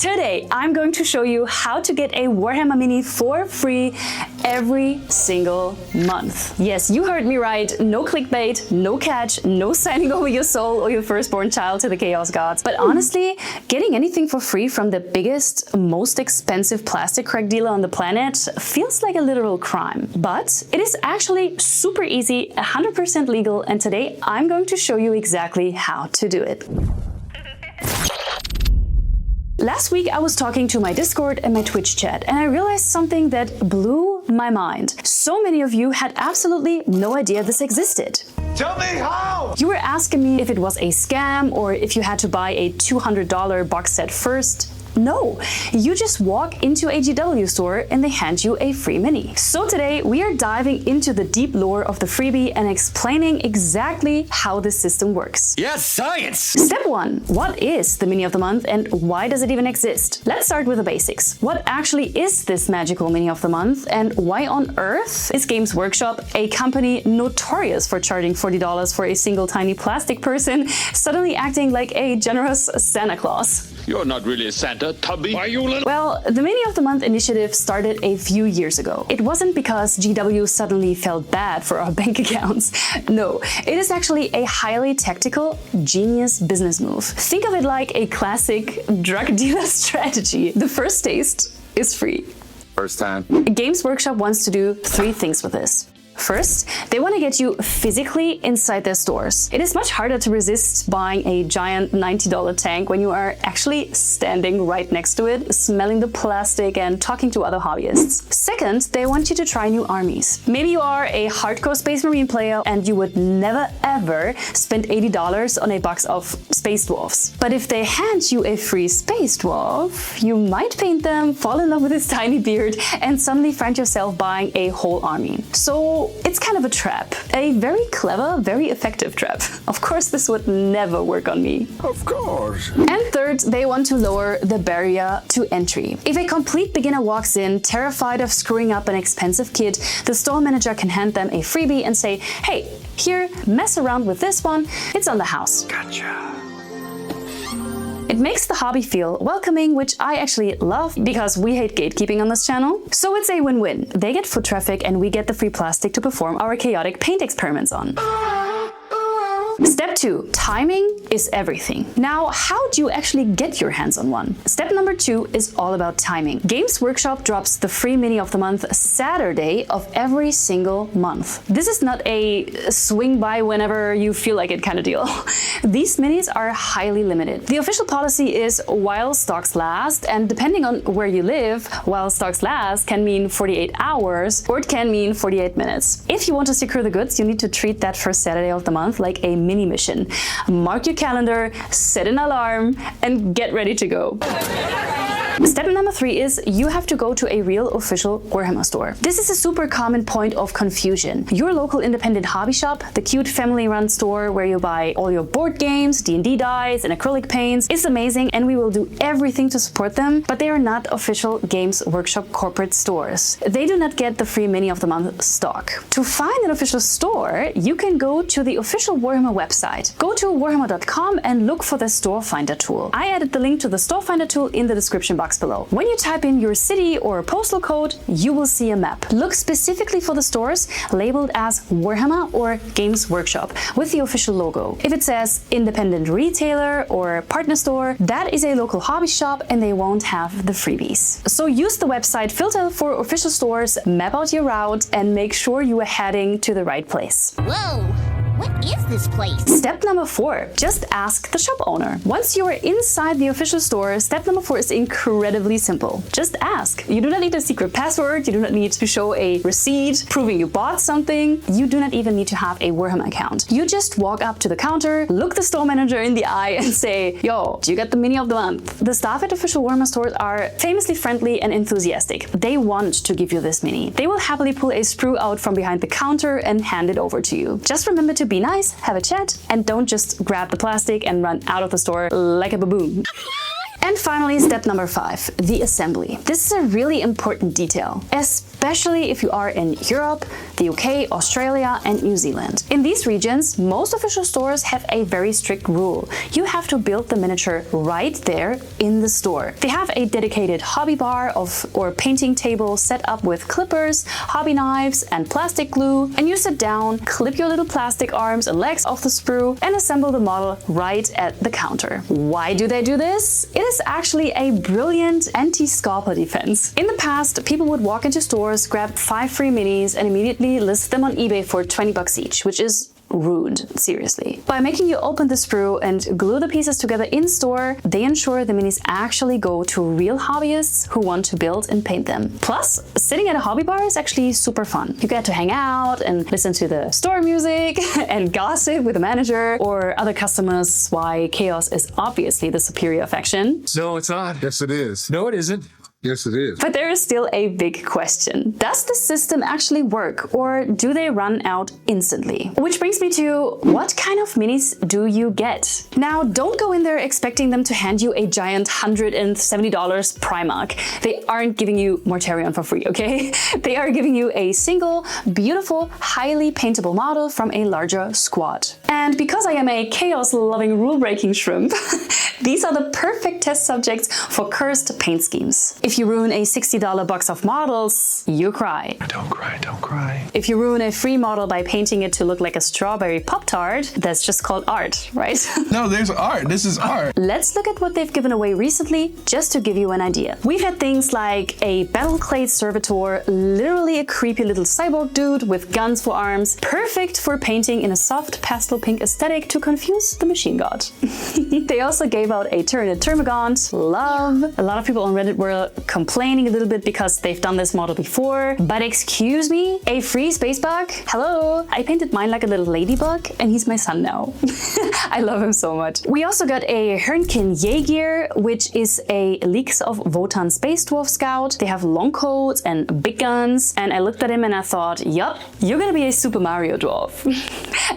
Today, I'm going to show you how to get a Warhammer Mini for free every single month. Yes, you heard me right. No clickbait, no catch, no signing over your soul or your firstborn child to the Chaos Gods. But honestly, getting anything for free from the biggest, most expensive plastic crack dealer on the planet feels like a literal crime. But it is actually super easy, 100% legal, and today I'm going to show you exactly how to do it. Last week I was talking to my Discord and my Twitch chat, and I realized something that blew my mind. So many of you had absolutely no idea this existed. Tell me how! You were asking me if it was a scam or if you had to buy a $200 box set first. No, you just walk into a GW store and they hand you a free mini. So today we are diving into the deep lore of the freebie and explaining exactly how this system works. Yes, science! Step 1. What is the Mini of the Month and why does it even exist? Let's start with the basics. What actually is this magical Mini of the Month and why on earth is Games Workshop, a company notorious for charging $40 for a single tiny plastic person, suddenly acting like a generous Santa Claus? You're not really a Santa, Tubby. Are you little? Well, the Mini of the Month initiative started a few years ago. It wasn't because GW suddenly felt bad for our bank accounts. No, it is actually a highly tactical, genius business move. Think of it like a classic drug dealer strategy. The first taste is free. First time. Games Workshop wants to do 3 things with this. First, they want to get you physically inside their stores. It is much harder to resist buying a giant $90 tank when you are actually standing right next to it, smelling the plastic and talking to other hobbyists. Second, they want you to try new armies. Maybe you are a hardcore Space Marine player and you would never ever spend $80 on a box of Space Dwarfs. But if they hand you a free Space Dwarf, you might paint them, fall in love with his tiny beard, and suddenly find yourself buying a whole army. So it's kind of a trap. A very clever, very effective trap. Of course, this would never work on me. Of course. And third, they want to lower the barrier to entry. If a complete beginner walks in, terrified of screwing up an expensive kit, the store manager can hand them a freebie and say, hey, here, mess around with this one, it's on the house. Gotcha. It makes the hobby feel welcoming, which I actually love because we hate gatekeeping on this channel. So it's a win-win. They get foot traffic and we get the free plastic to perform our chaotic paint experiments on. Step 2. Timing is everything. Now, how do you actually get your hands on one? Step number 2 is all about timing. Games Workshop drops the free Mini of the Month Saturday of every single month. This is not a swing by whenever you feel like it kind of deal. These minis are highly limited. The official policy is while stocks last, and depending on where you live, while stocks last can mean 48 hours or it can mean 48 minutes. If you want to secure the goods, you need to treat that first Saturday of the month like a mini mission. Mark your calendar, set an alarm, and get ready to go. Step number 3 is you have to go to a real official Warhammer store. This is a super common point of confusion. Your local independent hobby shop, the cute family-run store where you buy all your board games, D&D dice, and acrylic paints is amazing and we will do everything to support them, but they are not official Games Workshop corporate stores. They do not get the free Mini of the Month stock. To find an official store, you can go to the official Warhammer website. Go to warhammer.com and look for the store finder tool. I added the link to the store finder tool in the description box below. When you type in your city or postal code, you will see a map. Look specifically for the stores labeled as Warhammer or Games Workshop with the official logo. If it says independent retailer or partner store, that is a local hobby shop and they won't have the freebies. So use the website filter for official stores, map out your route, and make sure you are heading to the right place. Whoa! What is this place? Step number 4, just ask the shop owner. Once you are inside the official store, step number 4 is incredibly simple. Just ask. You do not need a secret password, you do not need to show a receipt proving you bought something, you do not even need to have a Warhammer account. You just walk up to the counter, look the store manager in the eye and say, yo, do you get the Mini of the Month? The staff at official Warhammer stores are famously friendly and enthusiastic. They want to give you this Mini. They will happily pull a sprue out from behind the counter and hand it over to you. Just remember to be nice, have a chat, and don't just grab the plastic and run out of the store like a baboon. And finally, step number 5, the assembly. This is a really important detail, especially if you are in Europe, the UK, Australia, and New Zealand. In these regions, most official stores have a very strict rule. You have to build the miniature right there in the store. They have a dedicated hobby bar or painting table set up with clippers, hobby knives, and plastic glue, and you sit down, clip your little plastic arms and legs off the sprue, and assemble the model right at the counter. Why do they do this? It is actually a brilliant anti-scalper defense. In the past, people would walk into stores, grab 5 free minis, and immediately list them on eBay for $20 each, which is rude, seriously. By making you open the sprue and glue the pieces together in store, they ensure the minis actually go to real hobbyists who want to build and paint them. Plus, sitting at a hobby bar is actually super fun. You get to hang out and listen to the store music and gossip with the manager or other customers why Chaos is obviously the superior faction. No, it's not. Yes, it is. No, it isn't. Yes, it is. But there is still a big question. Does the system actually work, or do they run out instantly? Which brings me to, what kind of minis do you get? Now, don't go in there expecting them to hand you a giant $170 Primark. They aren't giving you Mortarion for free, okay? They are giving you a single, beautiful, highly paintable model from a larger squad. And because I am a chaos-loving rule-breaking shrimp, these are the perfect test subjects for cursed paint schemes. If you ruin a $60 box of models, you cry. Don't cry, don't cry. If you ruin a free model by painting it to look like a strawberry Pop-Tart, that's just called art, right? No, there's art. This is art. Let's look at what they've given away recently, just to give you an idea. We've had things like a Battleclade Servitor, literally a creepy little cyborg dude with guns for arms, perfect for painting in a soft pastel pink aesthetic to confuse the machine god. They also gave out a Tyranid Termagant, love. A lot of people on Reddit were complaining a little bit because they've done this model before, but excuse me, a free space bug? Hello? I painted mine like a little ladybug and he's my son now. I love him so much. We also got a Hernkin Jaeger, which is a leaks of Wotan Space Dwarf Scout. They have long coats and big guns, and I looked at him and I thought, yup, you're gonna be a Super Mario dwarf.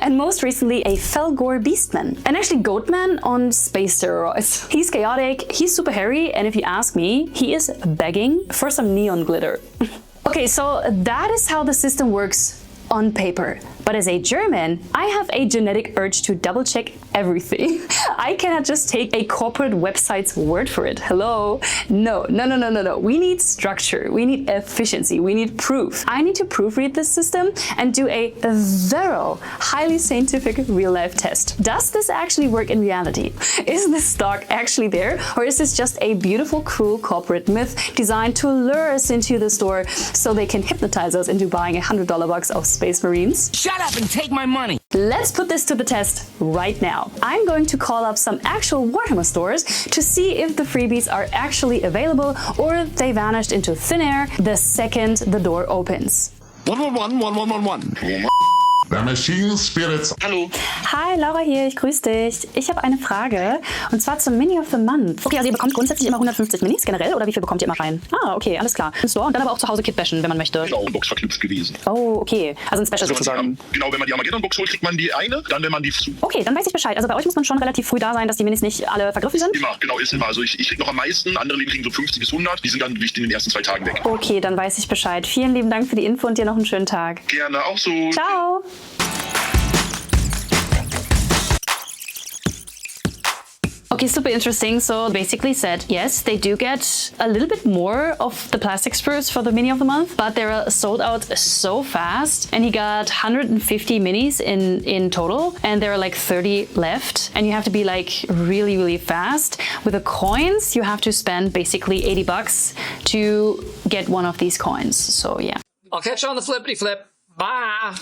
And most recently a Felgor Beastman, and actually Goatman on space steroids. He's chaotic, he's super hairy, and if you ask me, he is begging for some neon glitter. Okay, so that is how the system works on paper. But as a German, I have a genetic urge to double check everything. I cannot just take a corporate website's word for it. Hello? No. We need structure, we need efficiency, we need proof. I need to proofread this system and do a thorough, highly scientific real-life test. Does this actually work in reality? Is this stock actually there? Or is this just a beautiful, cruel corporate myth designed to lure us into the store so they can hypnotize us into buying a $100 box of Space Marines? Shut up and take my money! Let's put this to the test right now. I'm going to call up some actual Warhammer stores to see if the freebies are actually available or they vanished into thin air the second the door opens. 111. The machine spirits. Hallo. Hi, Laura hier, ich grüße dich. Ich habe eine Frage, und zwar zum Mini of the Month. Okay, also ihr bekommt grundsätzlich immer 150 Minis generell, oder wie viel bekommt ihr immer rein? Ah, okay, alles klar. Im Store und dann aber auch zu Hause Kit-Bashen, wenn man möchte. Genau, Box verknüpft gewesen. Oh, okay. Also ein Special sozusagen. Genau, wenn man die Armageddon-Box holt, kriegt man die eine, dann wenn man die zu. Okay, dann weiß ich Bescheid. Also bei euch muss man schon relativ früh da sein, dass die Minis nicht alle vergriffen sind? Immer, genau, ist immer. Also ich krieg noch am meisten, andere kriegen so 50 bis 100. Die sind dann wichtig in den ersten 2 Tagen weg. Okay, dann weiß ich Bescheid. Vielen lieben Dank für die Info und dir noch einen schönen Tag. Gerne, auch so. Ciao! Okay, super interesting. So basically said, yes, they do get a little bit more of the plastic sprues for the Mini of the Month, but they're sold out so fast. And he got 150 minis in total, and there are like 30 left. And you have to be like really, really fast. With the coins, you have to spend basically $80 to get one of these coins. So yeah. I'll catch you on the flippity flip. Bye!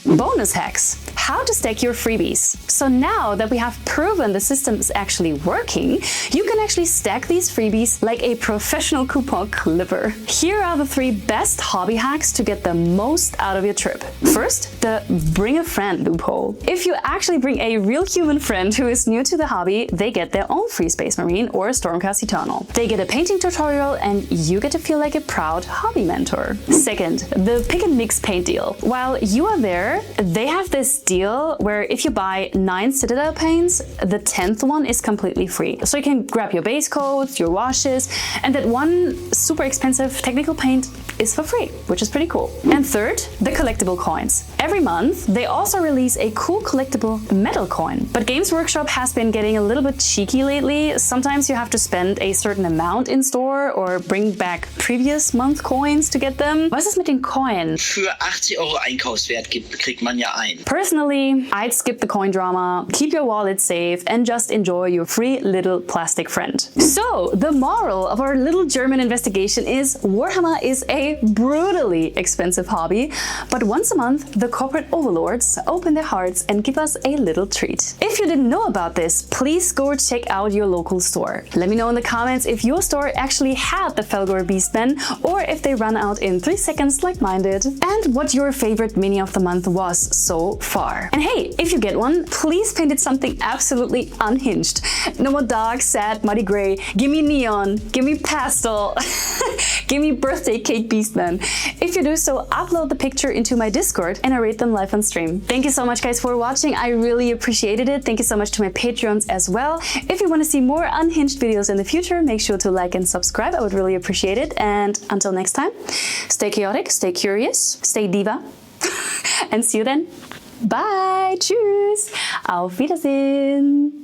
Bonus hacks. How to stack your freebies. So now that we have proven the system is actually working, you can actually stack these freebies like a professional coupon clipper. Here are the 3 best hobby hacks to get the most out of your trip. First, the bring a friend loophole. If you actually bring a real human friend who is new to the hobby, they get their own free Space Marine or Stormcast Eternal. They get a painting tutorial and you get to feel like a proud hobby mentor. Second, the pick and mix paint deal. While you are there, However, they have this deal where if you buy 9 Citadel paints, the 10th one is completely free. So you can grab your base coats, your washes, and that one super expensive technical paint is for free, which is pretty cool. And third, the collectible coins. Every month, they also release a cool collectible metal coin. But Games Workshop has been getting a little bit cheeky lately. Sometimes you have to spend a certain amount in store or bring back previous month coins to get them. Was ist mit den Coins? Für 80 € Einkaufswert kriegt man ja ein. Personally, I'd skip the coin drama, keep your wallet safe, and just enjoy your free little plastic friend. So, the moral of our little German investigation is Warhammer is a brutally expensive hobby, but once a month, the corporate overlords open their hearts and give us a little treat. If you didn't know about this, please go check out your local store. Let me know in the comments if your store actually had the Felgor Beastmen or if they run out in 3 seconds like mine did, and what your favorite mini of the month was so far. And hey, if you get one, please paint it something absolutely unhinged. No more dark, sad, muddy gray. Give me neon, give me pastel, give me birthday cake beastmen. If you do so, upload the picture into my Discord and I rate them live on stream. Thank you so much guys for watching, I really appreciated it. Thank you so much to my Patreons as well. If you want to see more unhinged videos in the future, make sure to like and subscribe, I would really appreciate it. And until next time, stay chaotic, stay curious, stay diva, and see you then. Bye, tschüss, auf Wiedersehen.